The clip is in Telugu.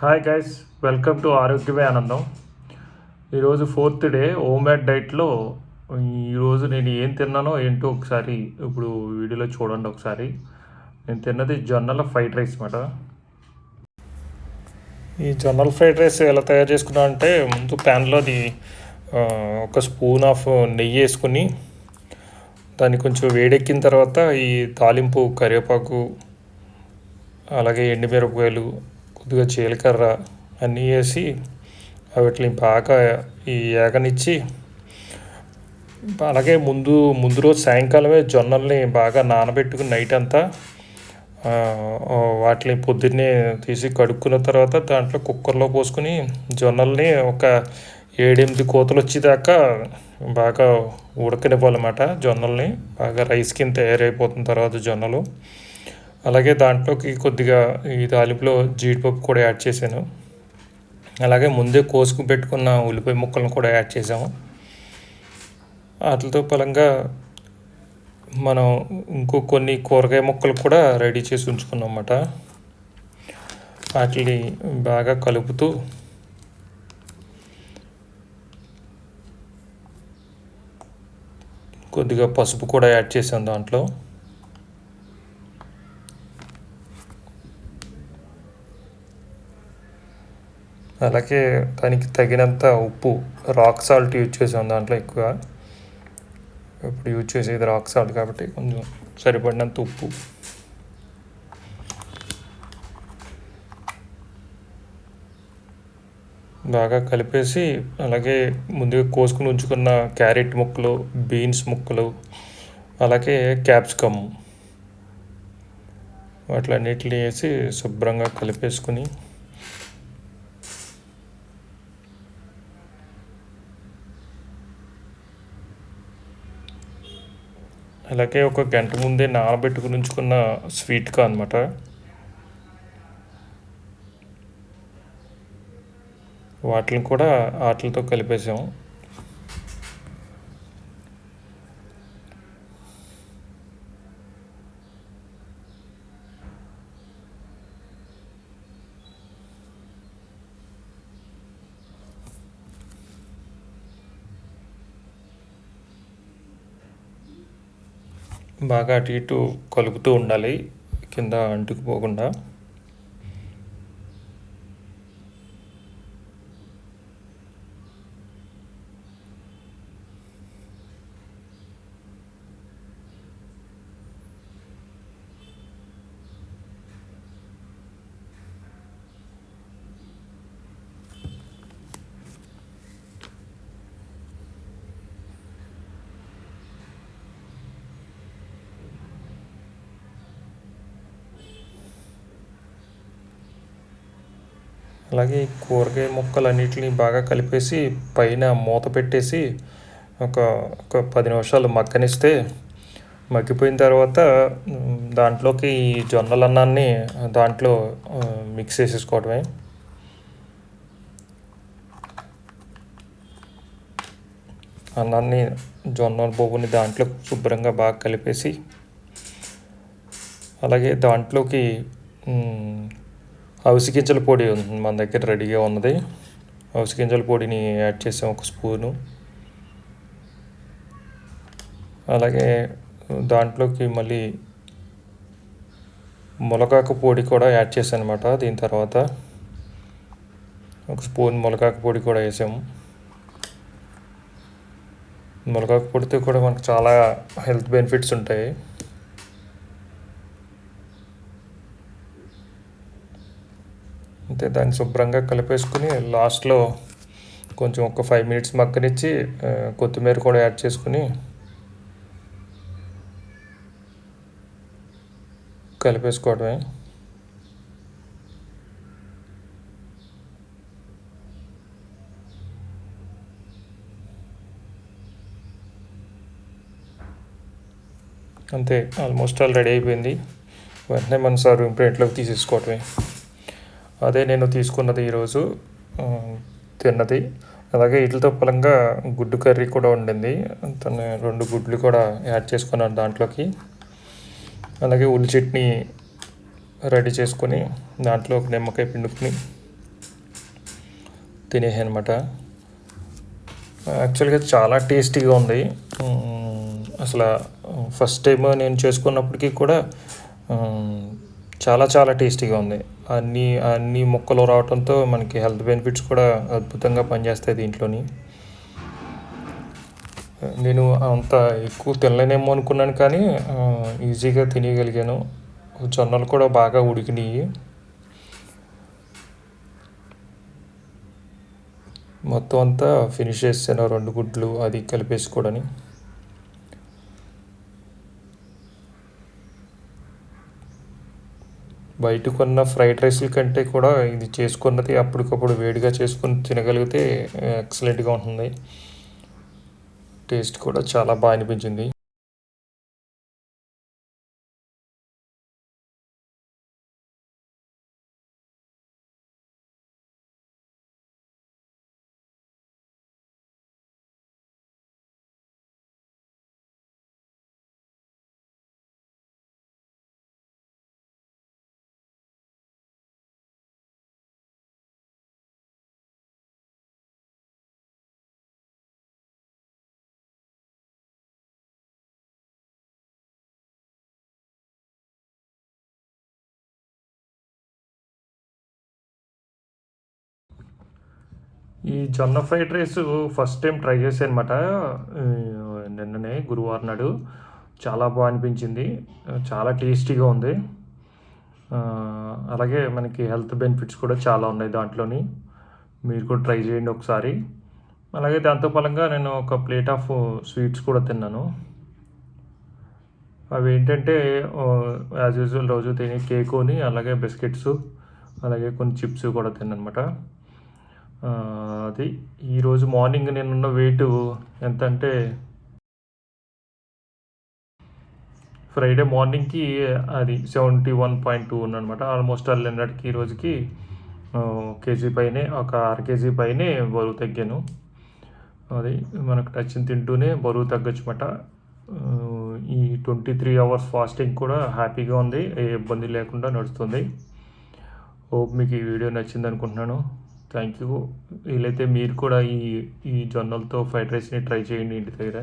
హాయ్ గైస్, వెల్కమ్ టు ఆరోగ్యమే ఆనందం. ఈరోజు ఫోర్త్ డే హోమ్ మేడ్ డైట్లో. ఈరోజు నేను ఏం తిన్నానో ఏంటో ఒకసారి ఇప్పుడు వీడియోలో చూడండి. ఒకసారి నేను తిన్నది జొన్నల ఫ్రైడ్ రైస్ అన్నమాట. ఈ జొన్నల ఫ్రైడ్ రైస్ ఎలా తయారు చేసుకున్నా అంటే, ముందు ప్యాన్లో అది ఒక స్పూన్ ఆఫ్ నెయ్యి వేసుకుని దాన్ని కొంచెం వేడెక్కిన తర్వాత ఈ తాలింపు కరివేపాకు, అలాగే ఎండుమిరపకాయలు, కొద్దిగా జీలకర్ర అన్నీ వేసి వాటిని బాగా ఈ ఏగనిచ్చి, అలాగే ముందు రోజు సాయంకాలమే జొన్నల్ని బాగా నానబెట్టుకుని నైట్ అంతా వాటిని పొద్దున్నే తీసి కడుక్కున్న తర్వాత దాంట్లో కుక్కర్లో పోసుకుని జొన్నల్ని ఒక 7-8 కోతలు వచ్చేదాకా బాగా ఉడకనివ్వాలన్నమాట. జొన్నల్ని బాగా రైస్ కింద తయారైపోతున్న తర్వాత జొన్నలు, అలాగే దాంట్లోకి కొద్దిగా ఈ తాలింపులో జీడిపప్పు కూడా యాడ్ చేశాను. అలాగే ముందే కోసుకు పెట్టుకున్న ఉల్లిపాయ ముక్కలను కూడా యాడ్ చేసాము. వాటితో పలంగా మనం కొన్ని కూరగాయ ముక్కలు కూడా రెడీ చేసి ఉంచుకున్నాం అన్నమాట. వాటిని బాగా కలుపుతూ కొద్దిగా పసుపు కూడా యాడ్ చేసాం దాంట్లో. అలాగే దానికి తగినంత ఉప్పు, రాక్ సాల్ట్ యూజ్ చేసాం దాంట్లో ఎక్కువ. ఇప్పుడు యూజ్ చేసేది రాక్ సాల్ట్ కాబట్టి కొంచెం సరిపడినంత ఉప్పు, బాగా కలిపేసి, అలాగే ముందుగా కోసుకుని ఉంచుకున్న క్యారెట్ ముక్కలు, బీన్స్ ముక్కలు, అలాగే క్యాప్సికమ్ వాటిలన్నిటిని వేసి శుభ్రంగా కలిపేసుకుని, అలాగే ఒక గంట ముందే నానబెట్టుకుని ఉంచుకున్న స్వీట్ కార్న్ అనమాట, వాటిని కూడా వాటితో కలిపేసాము. బాగా అటు ఇటు కలుపుతూ ఉండాలి, కింద అంటుకుపోకుండా. అలాగే కూరగాయ ముక్కలన్నిటిని బాగా కలిపేసి పైన మూత పెట్టేసి ఒక ఒక 10 నిమిషాలు మగ్గనిస్తే, మగ్గిపోయిన తర్వాత దాంట్లోకి ఈ జొన్నల అన్నాన్ని దాంట్లో మిక్స్ చేసేసుకోవడమే. అన్నాన్ని, జొన్న బొబ్బుని దాంట్లో శుభ్రంగా బాగా కలిపేసి, అలాగే దాంట్లోకి అవిసె గింజల పొడి మన దగ్గర రెడీగా ఉన్నది. అవిసె గింజల పొడిని యాడ్ చేసాం ఒక స్పూను. అలాగే దాంట్లోకి మళ్ళీ మునగాకు పొడి కూడా యాడ్ చేశాను అనమాట. దీని తర్వాత ఒక స్పూన్ మునగాకు పొడి కూడా వేసాము. మునగాకు పొడితో కూడా మనకు చాలా హెల్త్ బెనిఫిట్స్ ఉంటాయి. అంతే, దాన్ని శుభ్రంగా కలిపేసుకుని లాస్ట్లో కొంచెం ఒక 5 మినిట్స్ మగ్గనిచ్చి కొత్తిమీర కూడా యాడ్ చేసుకుని కలిపేసుకోవడమే. అంతే, ఆల్మోస్ట్ ఆల్ రెడీ అయిపోయింది. వెంటనే మన సర్వింగ్ ప్లేట్లోకి తీసేసుకోవటమే. అదే నేను తీసుకున్నది ఈరోజు తిన్నది. అలాగే వీటితో పలంగా గుడ్డు కర్రీ కూడా ఉండింది. 2 గుడ్లు కూడా యాడ్ చేసుకున్నాను దాంట్లోకి. అలాగే ఉల్లి చట్నీ రెడీ చేసుకొని దాంట్లో ఒక నిమ్మకాయ పిండుకుని తినేసాను అనమాట. యాక్చువల్గా చాలా టేస్టీగా ఉంది. అసలు ఫస్ట్ టైం నేను చేసుకున్నప్పటికీ కూడా చాలా చాలా టేస్టీగా ఉంది. అన్నీ అన్ని ముక్కలు రావడంతో మనకి హెల్త్ బెనిఫిట్స్ కూడా అద్భుతంగా పనిచేస్తాయి దీంట్లోని. నేను అంత ఎక్కువ తినలేనేమో అనుకున్నాను, కానీ ఈజీగా తినేయగలిగాను. జొన్నలు కూడా బాగా ఉడికినాయి. మొత్తం అంతా ఫినిష్ చేసాను 2 గుడ్లు అది కలిపేసుకోవడని. బయట కొన్న ఫ్రైడ్ రైస్ల కంటే కూడా ఇది చేసుకున్నది అప్పటికప్పుడు వేడిగా చేసుకొని తినగలిగితే ఎక్సలెంట్గా ఉంటుంది. టేస్ట్ కూడా చాలా బాగా అనిపించింది. ఈ జొన్న fried rice first time try చేశాను అనమాట. నిన్ననే గురువారం నాడు చాలా బాగా అనిపించింది. చాలా టేస్టీగా ఉంది. అలాగే మనకి హెల్త్ బెనిఫిట్స్ కూడా చాలా ఉన్నాయి దాంట్లోని. మీరు కూడా ట్రై చేయండి ఒకసారి. అలాగే దాంతో ఫలంగా నేను ఒక ప్లేట్ ఆఫ్ స్వీట్స్ కూడా తిన్నాను. అవి ఏంటంటే యాజ్ యూజువల్ రోజు తినే కేకుని, అలాగే బిస్కెట్స్, అలాగే కొన్ని చిప్స్ కూడా తిన్నానమాట. అది ఈరోజు మార్నింగ్ నేనున్న వెయిట్ ఎంత అంటే, ఫ్రైడే మార్నింగ్కి అది 71.2 ఉందనమాట. ఆల్మోస్ట్ నిన్నటికి ఈ రోజుకి కేజీ పైనే, ఒక 1/2 కేజీ పైనే బరువు తగ్గాను. అది మనకు నచ్చింది తింటూనే బరువు తగ్గొచ్చు అన్నమాట. ఈ 23 అవర్స్ ఫాస్టింగ్ కూడా హ్యాపీగా ఉంది, ఏ ఇబ్బంది లేకుండా నడుస్తుంది. హోప్ మీకు ఈ వీడియో నచ్చింది అనుకుంటున్నాను. Thank you. వీలైతే మీరు కూడా ఈ జొన్నలతో ఫ్రైడ్ రైస్ని ట్రై చేయండి ఇంటి దగ్గర.